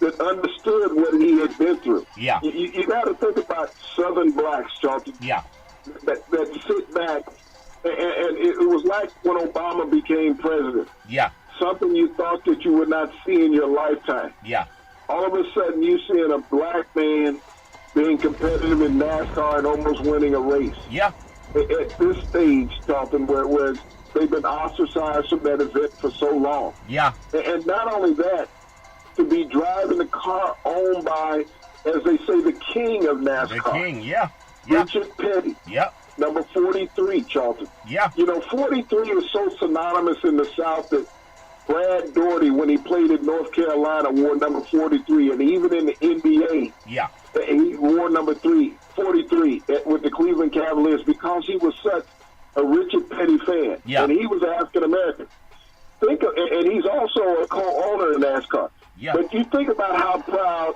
that understood what he had been through. Yeah. You got to think about Southern blacks, Charlton. Yeah. That sit back, and it was like when Obama became president. Yeah. Something you thought that you would not see in your lifetime. Yeah. All of a sudden, you seeing a black man being competitive in NASCAR and almost winning a race. Yeah. At this stage, Dalton, where they've been ostracized from that event for so long. Yeah. And not only that, to be driving a car owned by, as they say, the king of NASCAR. The king, yeah. Richard Petty. Yep. Number 43, Charlton. Yeah. 43 is so synonymous in the South that Brad Daugherty, when he played in North Carolina, wore number 43. And even in the NBA, yeah, he wore number 43 with the Cleveland Cavaliers because he was such a Richard Petty fan. Yeah. And he was African-American. And he's also a co-owner in NASCAR. Yeah. But you think about how proud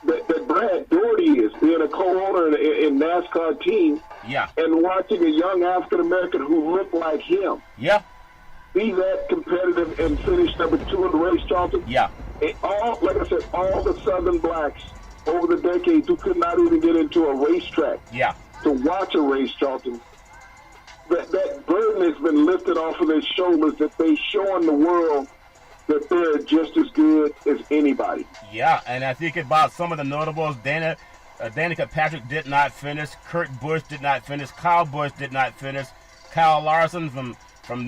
that Brad Daugherty is, being a co-owner in NASCAR team. Yeah. And watching a young African-American who looked like him. Yeah. Be that competitive and finish number 2 in the race, Charlton. Yeah. And like I said, all the Southern blacks over the decades who could not even get into a racetrack. Yeah. To watch a race, Charlton. That burden has been lifted off of their shoulders, that they showing the world that they're just as good as anybody. Yeah, and I think about some of the notables, Dana Danica Patrick did not finish. Kurt Busch did not finish. Kyle Busch did not finish. Kyle Larson from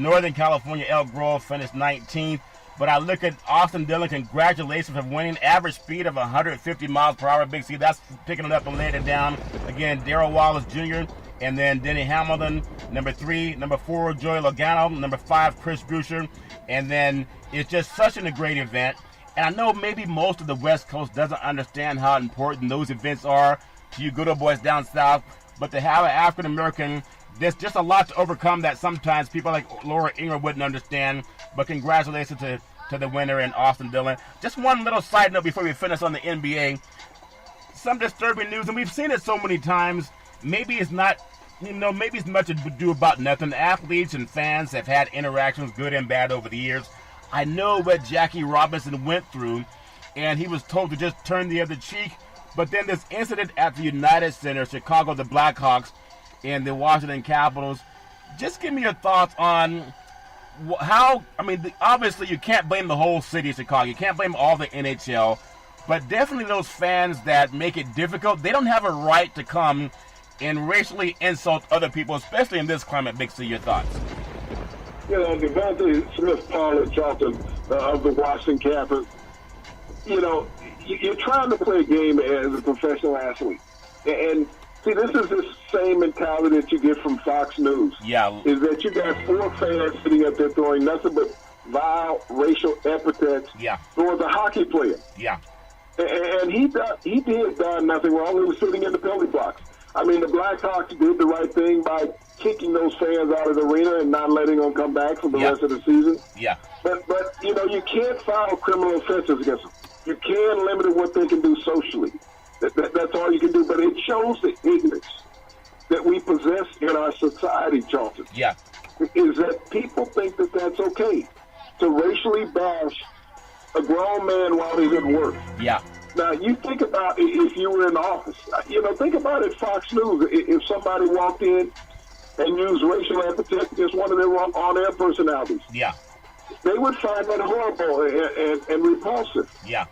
Northern California, Elk Grove, finished 19th. But I look at Austin Dillon, congratulations for winning. Average speed of 150 miles per hour, Big C. That's picking it up and laying it down. Again, Darrell Wallace Jr., and then Denny Hamilton, number 3. Number 4, Joey Logano. Number 5, Chris Buescher. And then it's just such a great event. And I know maybe most of the West Coast doesn't understand how important those events are to you good old boys down south. But to have an African-American, there's just a lot to overcome that sometimes people like Laura Ingram wouldn't understand. But congratulations to the winner in Austin Dillon. Just one little side note before we finish on the NBA. Some disturbing news, and we've seen it so many times. Maybe it's not, maybe it's much ado about nothing. Athletes and fans have had interactions, good and bad, over the years. I know what Jackie Robinson went through, and he was told to just turn the other cheek. But then this incident at the United Center, Chicago, the Blackhawks, and the Washington Capitals. Just give me your thoughts on how, obviously you can't blame the whole city of Chicago. You can't blame all the NHL. But definitely those fans that make it difficult, they don't have a right to come and racially insult other people, especially in this climate. Big C, your thoughts? Devontae Smith-Pollard, Charlton, of the Washington Capitals, you're trying to play a game as a professional athlete. And see, this is the same mentality that you get from Fox News. Yeah. Is that you got 4 fans sitting up there throwing nothing but vile racial epithets towards a hockey player. Yeah. And he did nothing wrong. He was sitting in the penalty box. The Blackhawks did the right thing by kicking those fans out of the arena and not letting them come back for the rest of the season. Yeah. But you can't file criminal offenses against them. You can limit what they can do socially. That's all you can do. But it shows the ignorance that we possess in our society, Charlton. Yeah. Is that people think that that's okay to racially bash a grown man while he's at work. Yeah. Now, you think about if you were in office. Think about it, Fox News. If somebody walked in and used racial epithets against one of their on-air personalities. Yeah. They would find that horrible and repulsive. Yeah.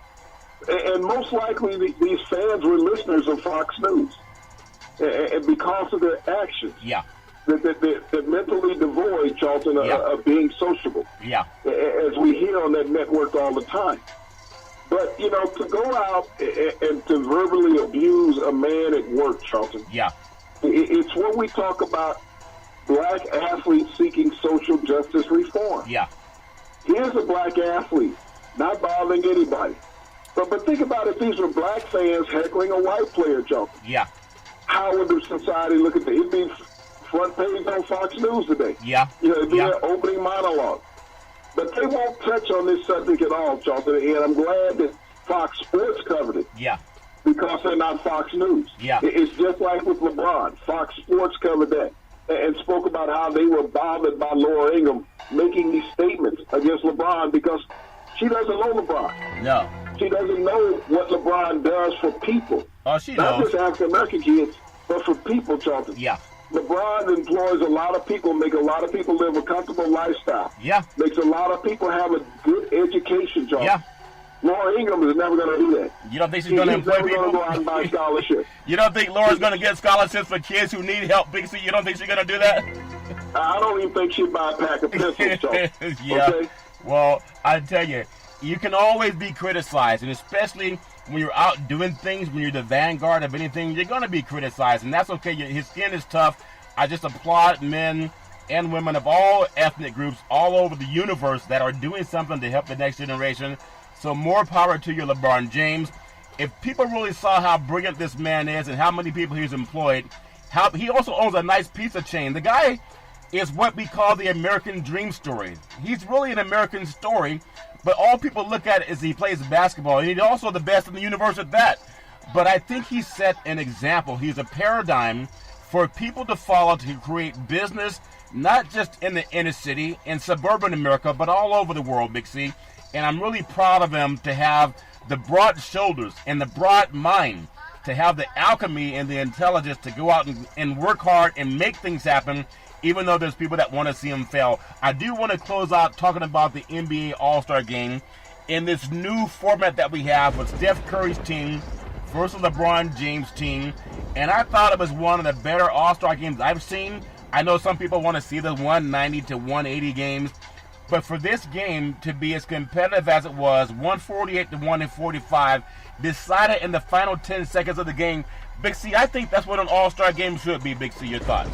And most likely these fans were listeners of Fox News. And because of their actions. Yeah. They're mentally devoid, Charlton, of being sociable. Yeah. As we hear on that network all the time. But, to go out and to verbally abuse a man at work, Charlton. Yeah. It's what we talk about, black athletes seeking social justice reform. Yeah. Here's a black athlete, not bothering anybody. But think about if these were black fans heckling a white player, Charlton. Yeah. How would the society look at that? It'd be front page on Fox News today. Yeah. It'd be their opening monologue. But they won't touch on this subject at all, Charlton, and I'm glad that Fox Sports covered it. Yeah. Because they're not Fox News. Yeah. It's just like with LeBron. Fox Sports covered that and spoke about how they were bothered by Laura Ingram making these statements against LeBron because she doesn't know LeBron. No. She doesn't know what LeBron does for people. Oh, she knows. Not just African-American kids, but for people, Charlton. Yeah. LeBron employs a lot of people, make a lot of people live a comfortable lifestyle. Yeah. Makes a lot of people have a good education, Charlton. Yeah. Laura Ingram is never going to do that. You don't think she's going to employ people? She's never going to go out and buy scholarships. You don't think Laura's going to get scholarships for kids who need help, Big C? You don't think she's going to do that? I don't even think she'd buy a pack of pencils, Charlton. Yeah. Okay? Well, I tell you, you can always be criticized, and especially when you're out doing things, when you're the vanguard of anything, you're going to be criticized, and that's okay. His skin is tough. I just applaud men and women of all ethnic groups all over the universe that are doing something to help the next generation. So more power to you, LeBron James. If people really saw how brilliant this man is and how many people he's employed, how he also owns a nice pizza chain. The guy is what we call the American dream story. He's really an American story, but all people look at is he plays basketball, and he's also the best in the universe at that. But I think he set an example. He's a paradigm for people to follow to create business, not just in the inner city, in suburban America, but all over the world, Big C. And I'm really proud of him to have the broad shoulders and the broad mind, to have the alchemy and the intelligence to go out and work hard and make things happen, even though there's people that want to see him fail. I do want to close out talking about the NBA All-Star Game in this new format that we have with Steph Curry's team versus LeBron James team, and I thought it was one of the better All-Star games I've seen. I know some people want to see the 190 to 180 games, but for this game to be as competitive as it was, 148 to 145, decided in the final 10 seconds of the game, Big C, I think that's what an All-Star game should be. Big C, your thoughts?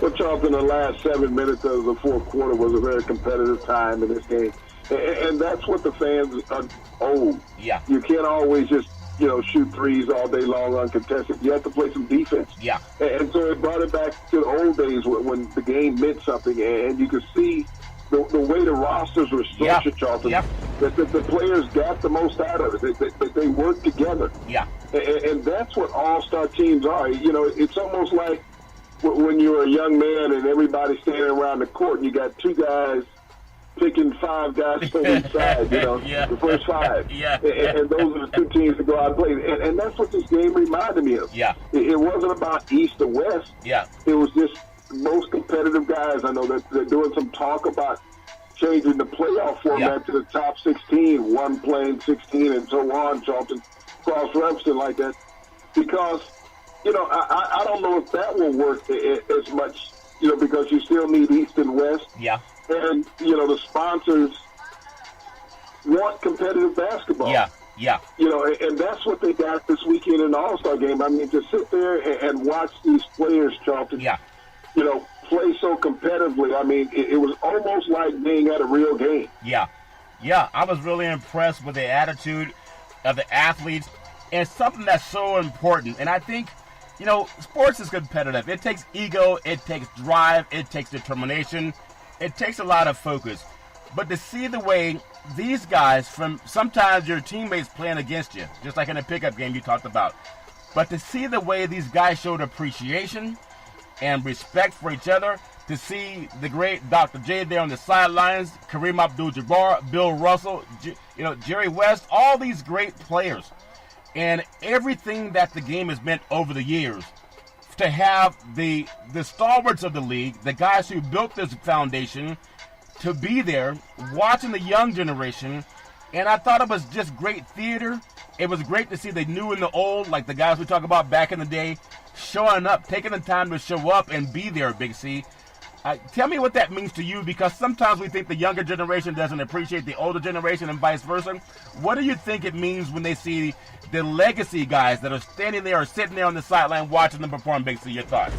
Well, Charlton, the last 7 minutes of the fourth quarter was a very competitive time in this game. And that's what the fans are owed. Yeah. You can't always just, shoot threes all day long uncontested. You have to play some defense. Yeah. And so it brought it back to the old days when the game meant something. And you could see the way the rosters were structured, Charlton, that the players got the most out of it. That they worked together. Yeah. And that's what all-star teams are. It's almost like when you're a young man and everybody's standing around the court and you got two guys picking 5 guys from each side, the first 5. Yeah. And those are the 2 teams to go out and play. And that's what this game reminded me of. Yeah. It wasn't about East or West. Yeah. It was just most competitive guys. I know that they're doing some talk about changing the playoff format to the top 16, one playing 16 and so on, Charlton, cross-referencing like that. Because, I don't know if that will work as much, because you still need East and West. Yeah. And, the sponsors want competitive basketball. Yeah, yeah. And that's what they got this weekend in the All-Star game. I mean, to sit there and watch these players, Charlton, play so competitively, I mean, it was almost like being at a real game. Yeah. Yeah, I was really impressed with the attitude of the athletes and something that's so important. And I think, sports is competitive. It takes ego, it takes drive, it takes determination. It takes a lot of focus. But to see the way these guys, from sometimes your teammates playing against you, just like in a pickup game you talked about, but to see the way these guys showed appreciation and respect for each other, to see the great Dr. J there on the sidelines, Kareem Abdul-Jabbar, Bill Russell, Jerry West, all these great players, and everything that the game has meant over the years, to have the stalwarts of the league, the guys who built this foundation, to be there, watching the young generation, and I thought it was just great theater. It was great to see the new and the old, like the guys we talk about back in the day, showing up, taking the time to show up and be there, Big C. Tell me what that means to you, because sometimes we think the younger generation doesn't appreciate the older generation and vice versa. What do you think it means when they see the legacy guys that are standing there or sitting there on the sideline watching them perform? Big C, your thoughts?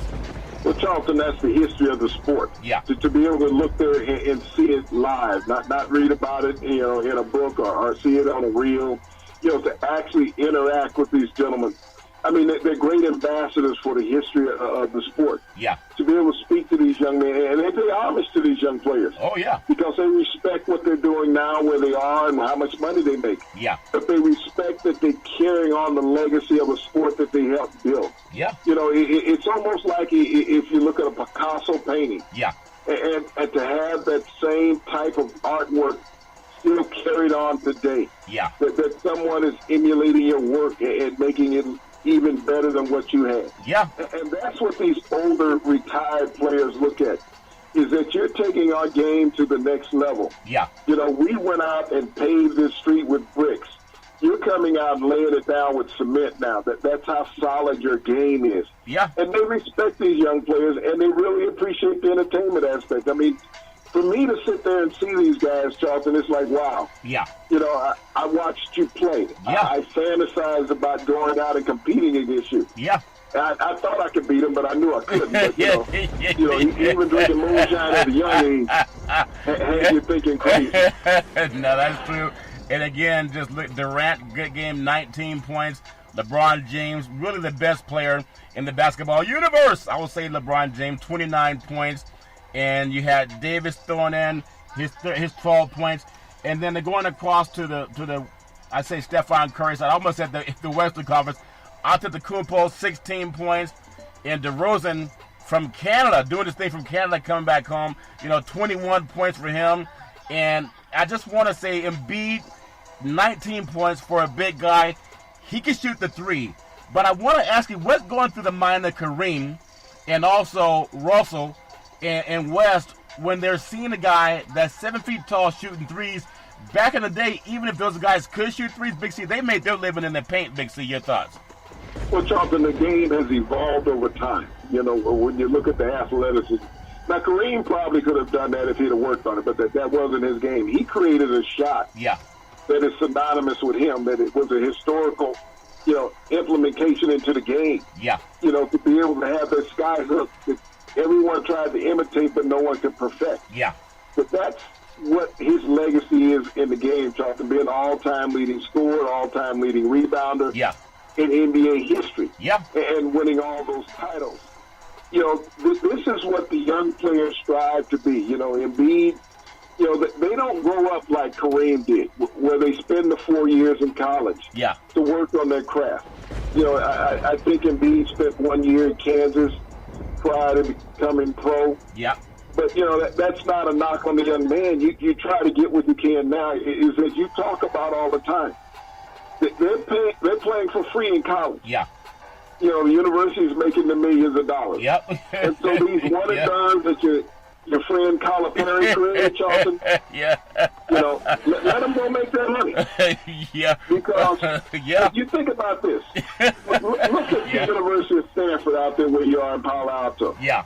Well, Charlton, that's the history of the sport. Yeah. To be able to look there and see it live, not read about it, in a book or see it on a reel, to actually interact with these gentlemen. I mean, they're great ambassadors for the history of the sport. Yeah. To be able to speak to these young men, and they pay homage to these young players. Oh, yeah. Because they respect what they're doing now, where they are, and how much money they make. Yeah. But they respect that they're carrying on the legacy of a sport that they helped build. Yeah. It's almost like if you look at a Picasso painting. Yeah. And to have that same type of artwork still carried on today. Yeah. That someone is emulating your work and making it even better than what you had. Yeah. And that's what these older retired players look at, is that you're taking our game to the next level. Yeah. We went out and paved this street with bricks. You're coming out and laying it down with cement now. That's how solid your game is. Yeah. And they respect these young players, and they really appreciate the entertainment aspect. I mean, for me to sit there and see these guys, Charlton, it's like, wow. Yeah. I watched you play. Yeah. I fantasized about going out and competing against you. Yeah. I thought I could beat him, but I knew I couldn't. But, even drinking moonshine at a young age had you thinking crazy. No, that's true. And again, just look, Durant, good game, 19 points. LeBron James, really the best player in the basketball universe. I will say LeBron James, 29 points. And you had Davis throwing in his 12 points. And then they're going across to the I say Stephon Curry side. I almost said the Western Conference. Antetokounmpo, 16 points. And DeRozan from Canada, doing this thing from Canada, coming back home. 21 points for him. And I just want to say Embiid, 19 points for a big guy. He can shoot the three. But I want to ask you, what's going through the mind of Kareem and also Russell and West when they're seeing a guy that's 7 feet tall shooting threes back in the day, even if those guys could shoot threes, Big C, they made their living in the paint, Big C. Your thoughts? Well, Charlton, the game has evolved over time. You know, when you look at the athleticism. Now, Kareem probably could have done that if he'd have worked on it, but that wasn't his game. He created a shot that is synonymous with him, that it was a historical, you know, implementation into the game. Yeah. You know, to be able to have that sky hook that everyone tried to imitate, but no one could perfect. Yeah. But that's what his legacy is in the game, Charlton, being an all-time leading scorer, all-time leading rebounder in NBA history. Yeah. And winning all those titles. You know, this is what the young players strive to be. You know, Embiid, you know, they don't grow up like Kareem did, where they spend the 4 years in college to work on their craft. You know, I think Embiid spent 1 year in Kansas prior to becoming pro. Yeah. But, you know, that's not a knock on the young man. You try to get what you can now, is that you talk about all the time. They're playing for free in college. Yeah. You know, the university's making the millions of dollars. Yep. And so these one and dones that your friend Calipari created, Charlton. You know, let them go make that money. Because if you think about this, look at the University of Stanford out there where you are in Palo Alto. Yeah.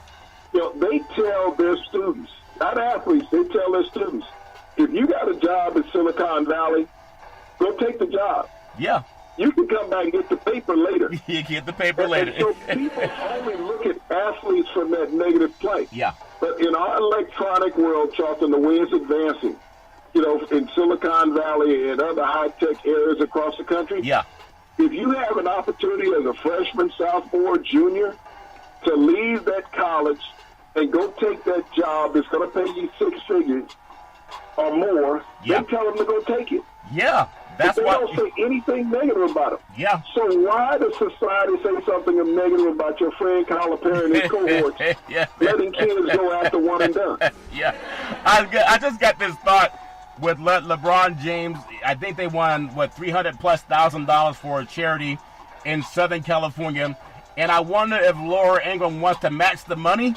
You know, they tell their students, not athletes, they tell their students, if you got a job in Silicon Valley, go take the job. Yeah. You can come back and get the paper later. You get the paper later. And so people only look at athletes from that negative play. Yeah. But in our electronic world, Charlton, the way it's advancing, you know, in Silicon Valley and other high-tech areas across the country, if you have an opportunity as a freshman, sophomore, junior, to leave that college and go take that job that's going to pay you 6 figures or more, they tell them to go take it. Yeah. That's but they don't say anything negative about him. Yeah. So why does society say something negative about your friend Calipari and his cohorts, letting kids go after one and done? I just got this thought with LeBron James. I think they won, $300,000+ for a charity in Southern California. And I wonder if Laura Ingraham wants to match the money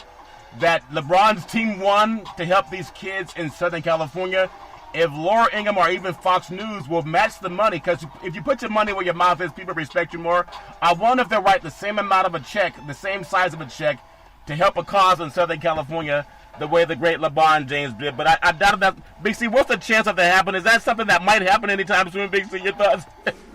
that LeBron's team won to help these kids in Southern California. If Laura Ingraham or even Fox News will match the money, because if you put your money where your mouth is, people respect you more. I wonder if they'll write the same amount of a check, the same size of a check, to help a cause in Southern California the way the great LeBron James did. But I doubt that. Big C, what's the chance of that happening? Is that something that might happen anytime soon, Big C? Your thoughts?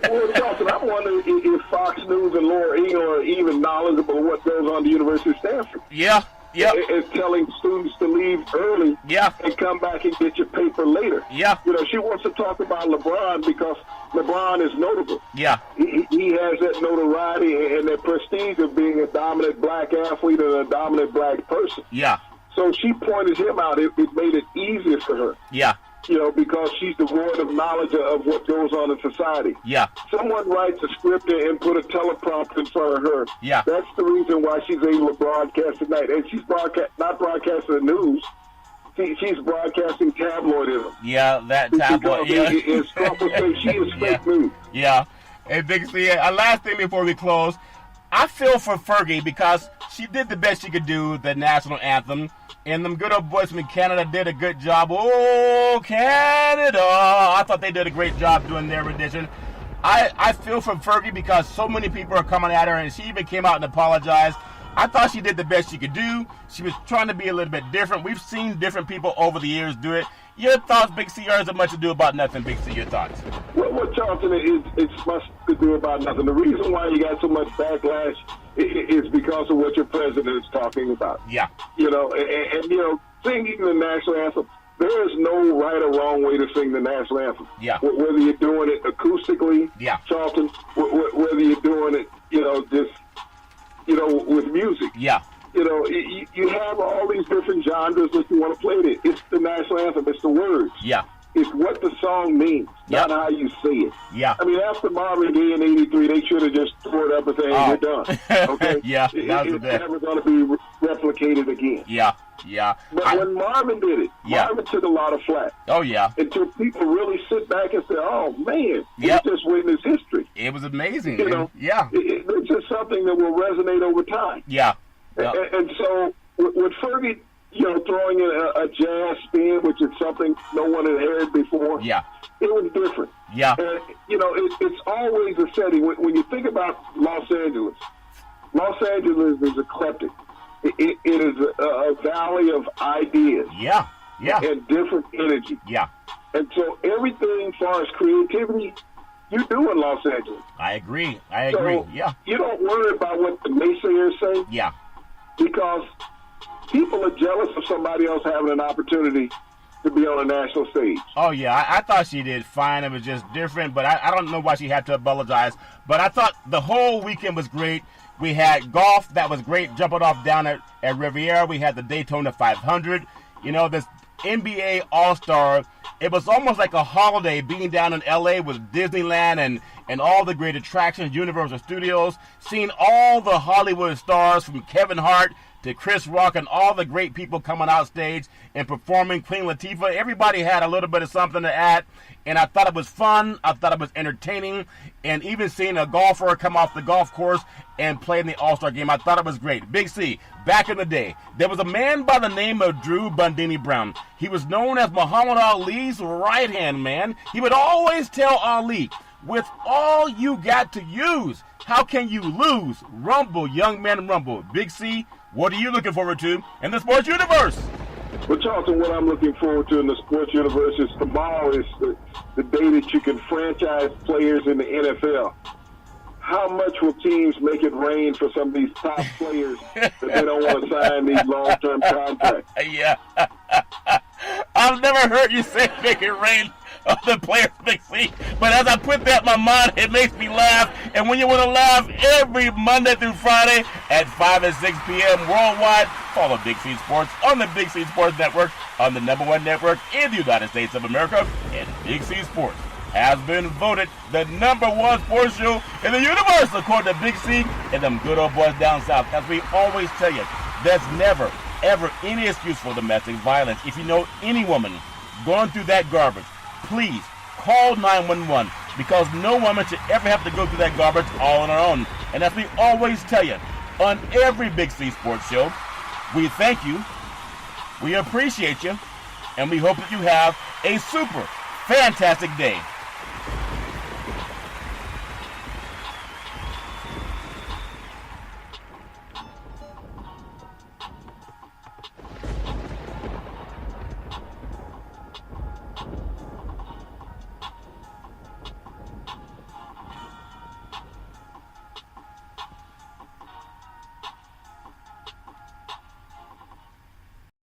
Well, Charlton, I'm wondering if Fox News and Laura Ingraham are even knowledgeable of what goes on at the University of Stanford. Yeah. Is telling students to leave early and come back and get your paper later. You know, she wants to talk about LeBron because LeBron is notable. He has that notoriety and that prestige of being a dominant black athlete and a dominant black person. So she pointed him out. It made it easier for her. You know, because she's devoid of knowledge of what goes on in society. Someone writes a script and put a teleprompter in front of her. That's the reason why she's able to broadcast tonight. And she's not broadcasting the news. She's broadcasting tabloidism. That tabloid. It's Trump would say she is fake news. And Big C, a last thing before we close. I feel for Fergie because she did the best she could do, the national anthem. And them good old boys from Canada did a good job. Oh, Canada. I thought they did a great job doing their rendition. I feel for Fergie because so many people are coming at her, and she even came out and apologized. I thought she did the best she could do. She was trying to be a little bit different. We've seen different people over the years do it. Your thoughts, Big C, or is it much to do about nothing, Big C? Your thoughts? Well, Charlton, it's much to do about nothing. The reason why you got so much backlash is because of what your president is talking about. You know, and you know, singing the national anthem, there is no right or wrong way to sing the national anthem. Whether you're doing it acoustically, Charlton, whether you're doing it, you know, just, you know, with music. You know, you have all these different genres that you want to play it. It's the national anthem. It's the words. It's what the song means, not how you say it. I mean, after Marvin Gaye in '83, they should have just tore it up and said, hey, you're done. Okay? It's never going to be replicated again. But when Marvin did it, Marvin took a lot of flack. Until people really sit back and say, oh, man, we just witnessed history. It was amazing. You know, it's just something that will resonate over time. And so what Fergie throwing in a jazz spin, which is something no one had heard before. Yeah. It was different. Yeah. And, it's always a setting. When you think about Los Angeles is eclectic. It is a valley of ideas. Yeah. Yeah. And different energy. Yeah. And so everything as far as creativity, you do in Los Angeles. I agree. So yeah. You don't worry about what the naysayers say. Yeah. Because people are jealous of somebody else having an opportunity to be on a national stage. Oh, yeah. I thought she did fine. It was just different, but I don't know why she had to apologize. But I thought the whole weekend was great. We had golf that was great, jumping off down at Riviera. We had the Daytona 500. This NBA All-Star, it was almost like a holiday being down in L.A. with Disneyland and all the great attractions, Universal Studios, seeing all the Hollywood stars from Kevin Hart to Chris Rock and all the great people coming out stage and performing. Queen Latifah, everybody had a little bit of something to add, and I thought it was fun. I thought it was entertaining, and even seeing a golfer come off the golf course and play in the All-Star game, I thought it was great. Big C, back in the day, there was a man by the name of Drew Bundini Brown. He was known as Muhammad Ali's right-hand man. He would always tell Ali, with all you got to use, how can you lose? Rumble, young man, rumble. Big C, what are you looking forward to in the sports universe? Well, Charlton, what I'm looking forward to in the sports universe is tomorrow is the day that you can franchise players in the NFL. How much will teams make it rain for some of these top players that they don't want to sign these long-term contracts? Yeah. I've never heard you say make it rain on the players, Big C. But as I put that in my mind, it makes me laugh. And when you want to laugh, every Monday through Friday at 5 and 6 p.m. worldwide, follow Big C Sports on the Big C Sports Network, on the #1 network in the United States of America. And Big C Sports has been voted the #1 sports show in the universe, according to Big C and them good old boys down south. As we always tell you, there's never, ever any excuse for domestic violence. If you know any woman going through that garbage, please call 911, because no woman should ever have to go through that garbage all on her own. And as we always tell you, on every Big C Sports show, we thank you, we appreciate you, and we hope that you have a super fantastic day.